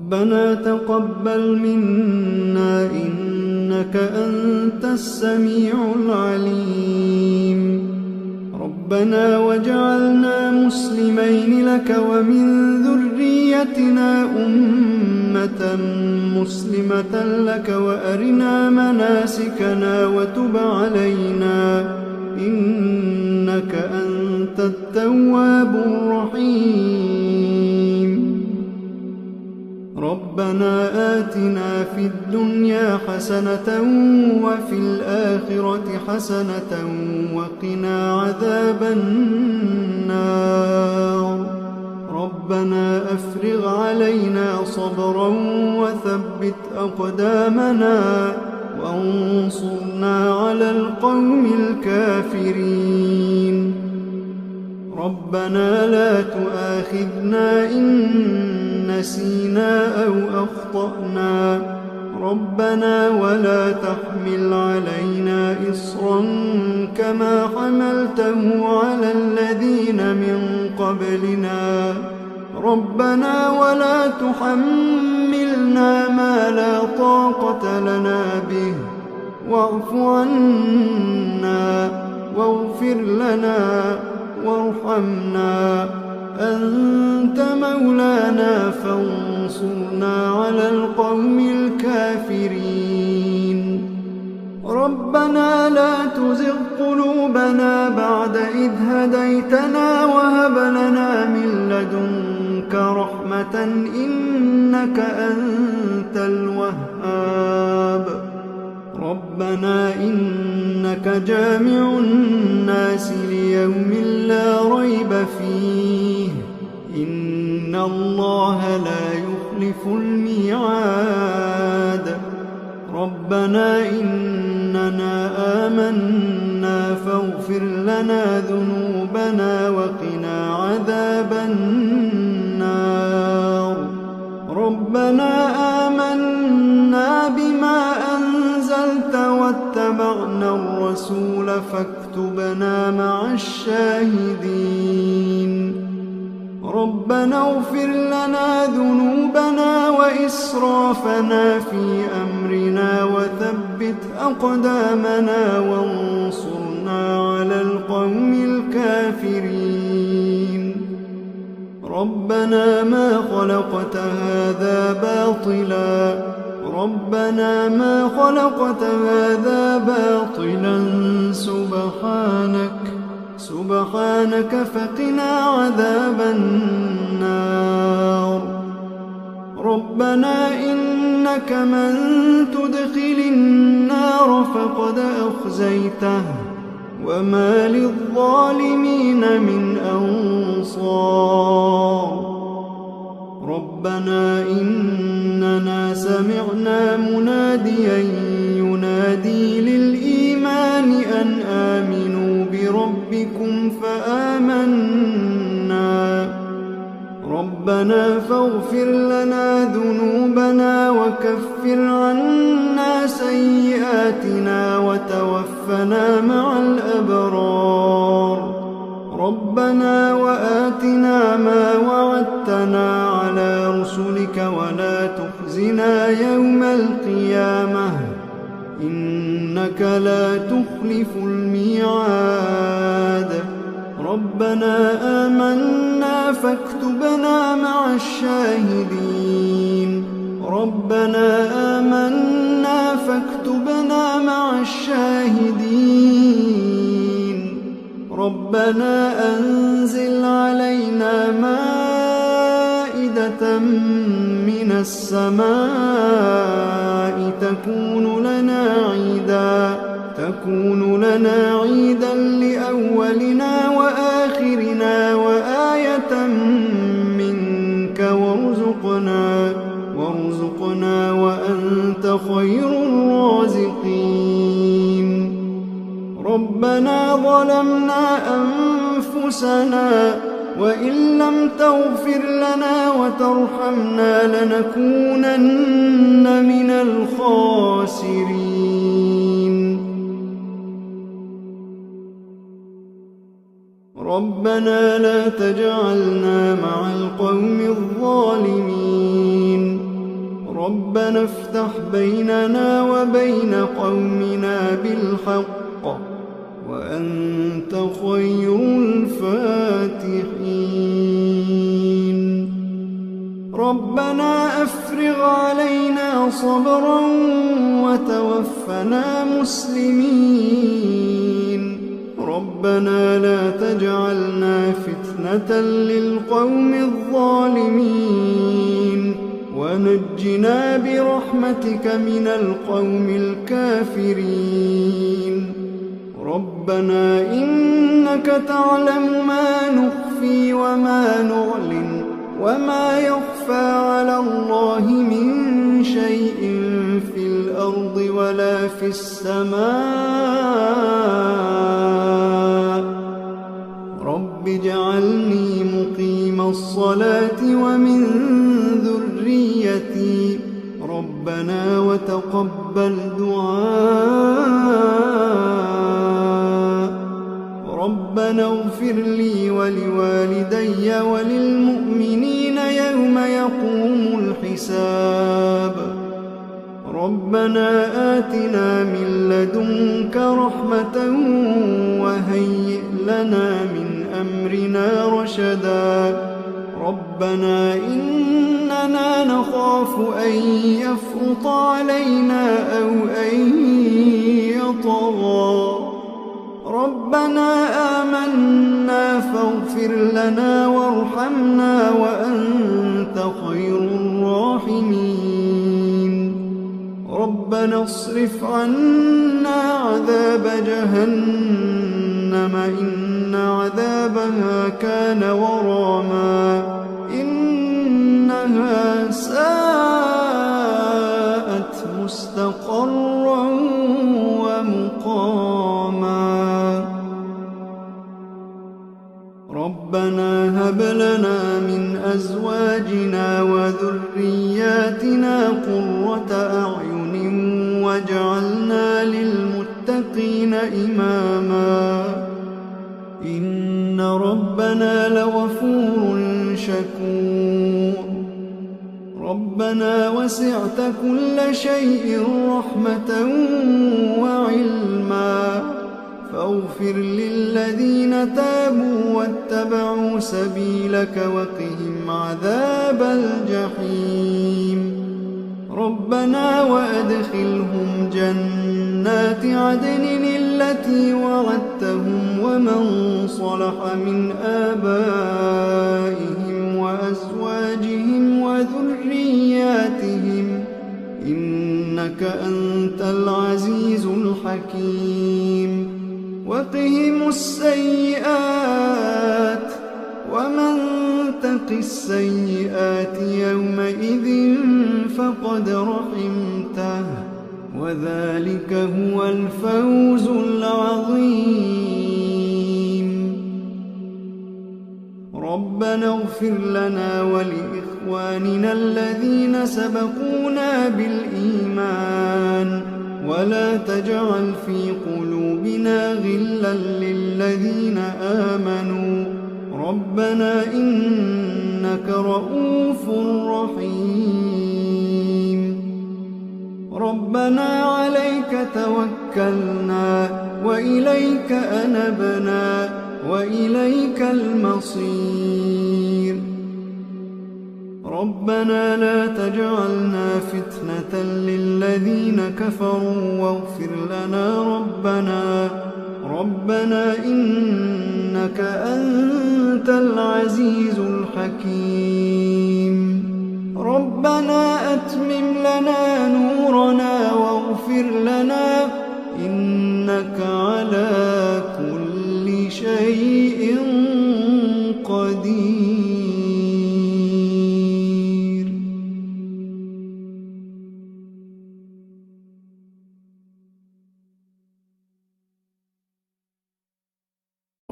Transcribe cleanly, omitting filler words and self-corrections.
ربنا تقبل منا إنك أنت السميع العليم. ربنا واجعلنا مسلمين لك ومن ذريتنا أمة مسلمة لك وأرنا مناسكنا وتب علينا إنك أنت التواب الرحيم. ربنا آتنا في الدنيا حسنة وفي الآخرة حسنة وقنا عذاب النار. ربنا أفرغ علينا صبرا وثبت أقدامنا وانصرنا على القوم الكافرين. ربنا لا تؤاخذنا إن نسينا أو أخطأنا. ربنا ولا تحمل علينا إصرا كما حملته على الذين من قبلنا. ربنا ولا تحملنا ما لا طاقة لنا به واعف عنا واغفر لنا وارحمنا أنت مولانا فانصرنا على القوم الكافرين. ربنا لا تزغ قلوبنا بعد إذ هديتنا وهب لنا من لدنك رحمة إنك أنت الوهاب. ربنا إنك جامع الناس ليوم لا ريب فيه إن الله لا يخلف الميعاد. ربنا إننا آمنا فاغفر لنا ذنوبنا وقنا عذاب النار. ربنا آمنا بما أنزلت واتبعنا الرسول فاكتبنا مع الشاهدين. ربنا اغفر لنا ذنوبنا وإسرافنا في أمرنا وثبت أقدامنا وانصرنا على القوم الكافرين. ربنا ما خلقت هذا باطلا. ربنا ما خلقت هذا باطلا سبحانك فقنا عذاب النار. ربنا إنك من تدخل النار فقد أخزيته وما للظالمين من أنصار. ربنا إننا سمعنا مناديا ينادي للإيمان أن آمنوا بربكم فآمنا. ربنا فاغفر لنا ذنوبنا وكفر عنا سيئاتنا وتوفنا مع الأبرار. ربنا وآتنا ما وعدتنا على رسلك ولا تخزنا يوم القيامة إنك لا تخلف الميعاد. ربنا آمنا فاكتبنا مع الشاهدين. ربنا آمنا فاكتبنا مع الشاهدين. ربنا أنزل علينا مائدة من السماء تكون لنا عيدا لأولنا وآخرنا وآية منك وارزقنا وأنت خير الرازقين. ربنا ظلمنا أنفسنا وإن لم تغفر لنا وترحمنا لنكونن من الخاسرين. ربنا لا تجعلنا مع القوم الظالمين ربنا افتح بيننا وبين قومنا بالحق وأنت خير الفاتحين. ربنا أفرغ علينا صبرا وتوفنا مسلمين. ربنا لا تجعلنا فتنة للقوم الظالمين ونجنا برحمتك من القوم الكافرين. ربنا إنك تعلم ما نخفي وما نعلن وما يخفى على الله من شيء في الأرض ولا في السماء. رب اجعلني مقيم الصلاة ومن ذريتي ربنا وتقبل دعاء. ربنا اغفر لي ولوالدي وللمؤمنين يوم يقوم الحساب. ربنا آتنا من لدنك رحمة وهيئ لنا من أمرنا رشدا. ربنا إننا نخاف أن يفرط علينا أو أن يطغى. ربنا آمنا فاغفر لنا وارحمنا وأنت خير الراحمين. ربنا اصرف عنا عذاب جهنم إن عذابها كان غراما إنها ساءت مستقرا ومقاما. ربنا هب لنا من أزواجنا وذرياتنا قرة أعين واجعلنا للمتقين إماما. إن ربنا لغفور شكور. ربنا وسعت كل شيء رحمة وعلما فاغفر للذين تابوا واتبعوا سبيلك وقهم عذاب الجحيم. ربنا وأدخلهم جنات عدن التي وعدتهم ومن صلح من آبائهم وأزواجهم وذرياتهم إنك أنت العزيز الحكيم. وقهم السيئات ومن تق السيئات يومئذ فقد رحمته وذلك هو الفوز العظيم. ربنا اغفر لنا ولإخواننا الذين سبقونا بالإيمان ولا تجعل في قلوبنا غلا للذين آمنوا ربنا إنك رؤوف رحيم. ربنا عليك توكلنا وإليك أنبنا وإليك المصير. ربنا لا تجعلنا فتنة للذين كفروا واغفر لنا ربنا إنك أنت العزيز الحكيم. ربنا أتمم لنا نورنا واغفر لنا إنك على كل شيء قدير.